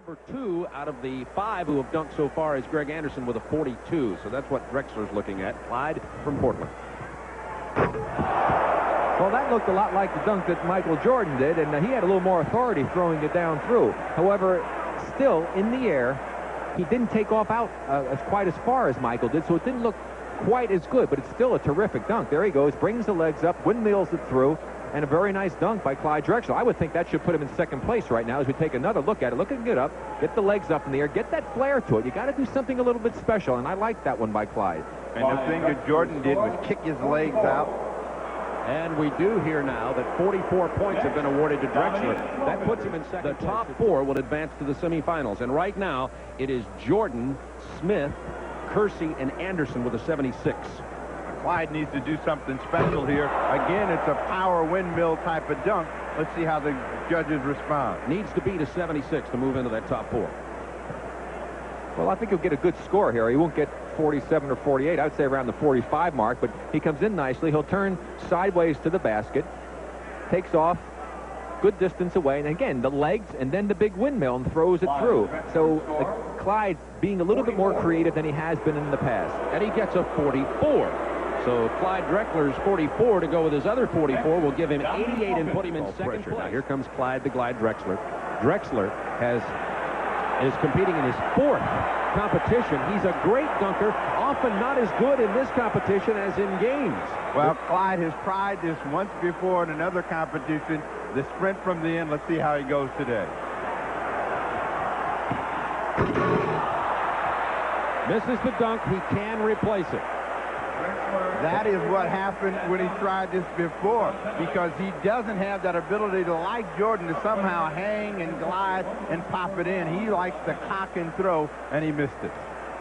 Number 2 out of the 5 who have dunked so far is Greg Anderson with a 42. So that's what Drexler's looking at. Clyde from Portland. Well, that looked a lot like the dunk that Michael Jordan did, and he had a little more authority throwing it down through. However, still in the air, he didn't take off out quite as far as Michael did, so it didn't look quite as good, but it's still a terrific dunk. There he goes, brings the legs up, windmills it through, and a very nice dunk by Clyde Drexler. I would think that should put him in second place right now as we take another look at it. Look at it up, get the legs up in the air, get that flair to it. You got to do something a little bit special, and I like that one by Clyde. And the thing that Jordan did was kick his legs out. And we do hear now that 44 points have been awarded to Drexler. That puts him in second. The top 4 will advance to the semifinals. And right now, it is Jordan, Smith, Kersey, and Anderson with a 76. Clyde needs to do something special here. Again, it's a power windmill type of dunk. Let's see how the judges respond. Needs to beat a 76 to move into that top 4. Well, I think he'll get a good score here. He won't get 47 or 48. I would say around the 45 mark, but he comes in nicely. He'll turn sideways to the basket, takes off good distance away, and again, the legs and then the big windmill and throws it through. So Clyde being a little bit more creative than he has been in the past. And he gets a 44. So Clyde Drexler's 44 to go with his other 44 will give him 88 and put him in second place. Now here comes Clyde the Glide Drexler. Drexler is competing in his 4th competition. He's a great dunker, often not as good in this competition as in games. Well, Clyde has tried this once before in another competition, the sprint from the end. Let's see how he goes today. Misses the dunk. He can replace it. That is what happened when he tried this before, because he doesn't have that ability to, like Jordan, to somehow hang and glide and pop it in. He likes to cock and throw, and he missed it.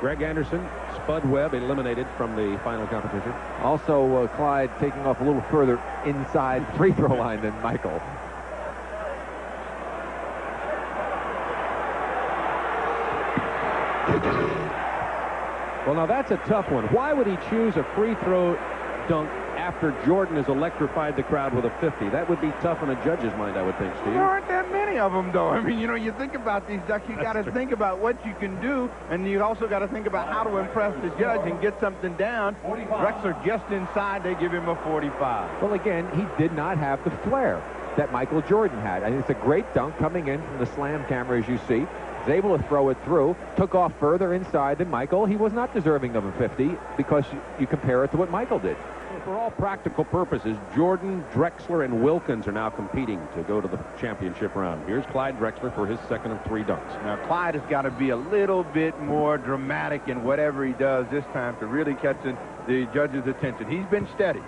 Greg Anderson, Spud Webb eliminated from the final competition. Also, Clyde taking off a little further inside free throw line than Michael. Well, now that's a tough one. Why would he choose a free throw dunk after Jordan has electrified the crowd with a 50? That would be tough in a judge's mind, I would think, Steve. There aren't that many of them, though. I mean, you know, you think about these ducks, you got to think about what you can do, and you also got to think about how to impress the judge and get something down. Drexler just inside, they give him a 45. Well, again, he did not have the flair that Michael Jordan had. I mean, it's a great dunk coming in from the slam camera, as you see. Was able to throw it through, took off further inside than Michael. He was not deserving of a 50 because you compare it to what Michael did. For all practical purposes, Jordan, Drexler, and Wilkins are now competing to go to the championship round. Here's Clyde Drexler for his second of 3 dunks. Now, Clyde has got to be a little bit more dramatic in whatever he does this time to really catch the judge's attention. He's been steady.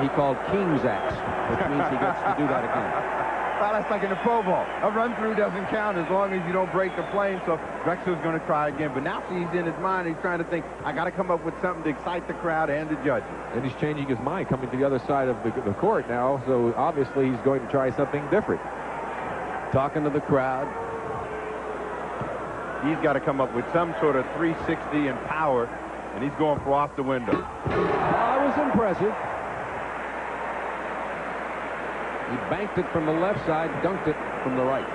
He called King's X, which means he gets to do that again. Well, that's like in the Pro Bowl. A run-through doesn't count as long as you don't break the plane, so Drexler's going to try again. But now he's in his mind. He's trying to think, I got to come up with something to excite the crowd and the judges. And he's changing his mind, coming to the other side of the court now, so obviously he's going to try something different. Talking to the crowd. He's got to come up with some sort of 360 and power, and he's going for off the window. That was impressive. He banked it from the left side, dunked it from the right.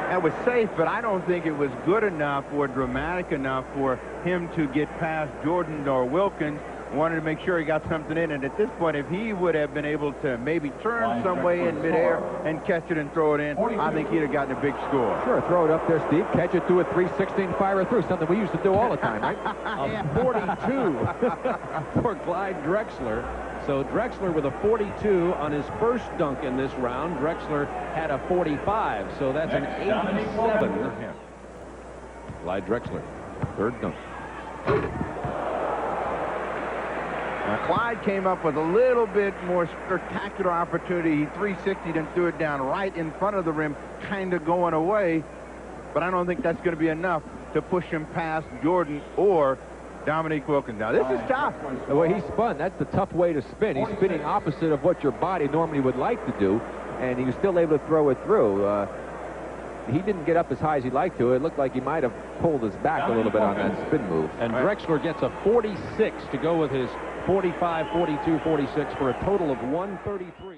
That was safe, but I don't think it was good enough or dramatic enough for him to get past Jordan or Wilkins. Wanted to make sure he got something in, and at this point, if he would have been able to maybe turn some way in midair and catch it and throw it in, I think he'd have gotten a big score. Sure, throw it up there, Steve. Catch it, do a 360 and fire it through. Something we used to do all the time, right? A 42 for Clyde Drexler. So Drexler with a 42 on his first dunk in this round. Drexler had a 45, so that's an 87. Clyde Drexler, 3rd dunk. Now, Clyde came up with a little bit more spectacular opportunity. He 360'd and threw it down right in front of the rim, kind of going away. But I don't think that's going to be enough to push him past Jordan or Dominique Wilkins. Now, this is tough. The way he spun, that's the tough way to spin. He's spinning opposite of what your body normally would like to do, and he was still able to throw it through. He didn't get up as high as he'd like to. It looked like he might have pulled his back a little bit on that spin move. And Drexler gets a 46 to go with his 45, 42, 46 for a total of 133.